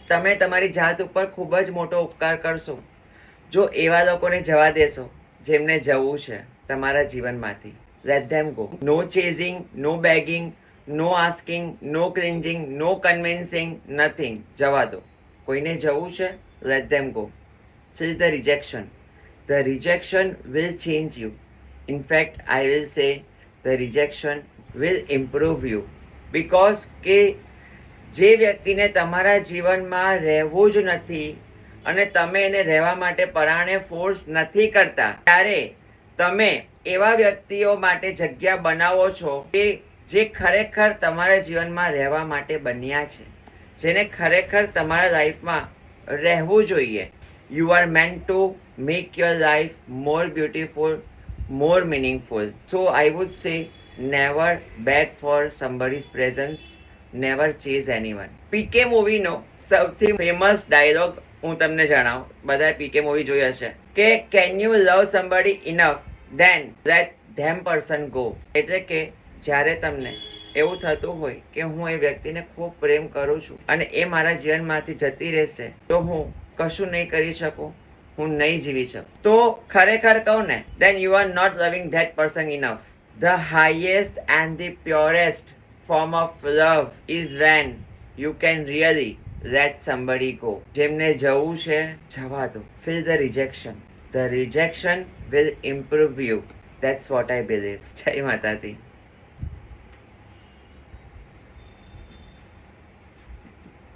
તમે તમારી જાત ઉપર ખૂબ જ મોટો ઉપકાર કરશો જો એવા લોકોને જવા દેશો જેમને જવું છે તમારા જીવનમાંથી. Let them go. No chasing, no begging, no asking, no clinging, no convincing, nothing. જવા દો. કોઈને જવું છે, let them go. Feel the rejection. The rejection will change you. In fact, I will say the rejection will improve you. Because કે જે વ્યક્તિને તમારા જીવનમાં રહેવું જ નથી અને તમે એને રહેવા માટે પરાણે ફોર્સ નથી કરતા, ત્યારે તમે એવા વ્યક્તિઓ માટે જગ્યા બનાવો છો કે જે ખરેખર તમારા જીવનમાં રહેવા માટે બન્યા છે, જેને ખરેખર તમારા લાઈફમાં રહેવું જોઈએ. You are meant to make your life more beautiful, more meaningful. So I would say never beg for somebody's presence, never chase anyone. PK મૂવીનો સૌથી ફેમસ ડાયલોગ હું તમને જણાવું, બધાએ પીકે મૂવી જોઈ હશે કે can you love somebody enough then let them person go. એટલે કે જ્યારે તમને એવું થતું હોય કે હું એ વ્યક્તિને ખૂબ પ્રેમ કરું છું અને એ મારા જીવનમાંથી જતી રહેશે તો હું કશું નહીં કરી શકું, હું નહીં જીવી શકું, તો ખરેખર કહું ને, then you are not loving that person enough. The highest and the purest form of love is when you can really let somebody go. જેમને જવું છે જવા દો. Feel the rejection. The rejection will improve you. That's what I believe. જય માતાજી.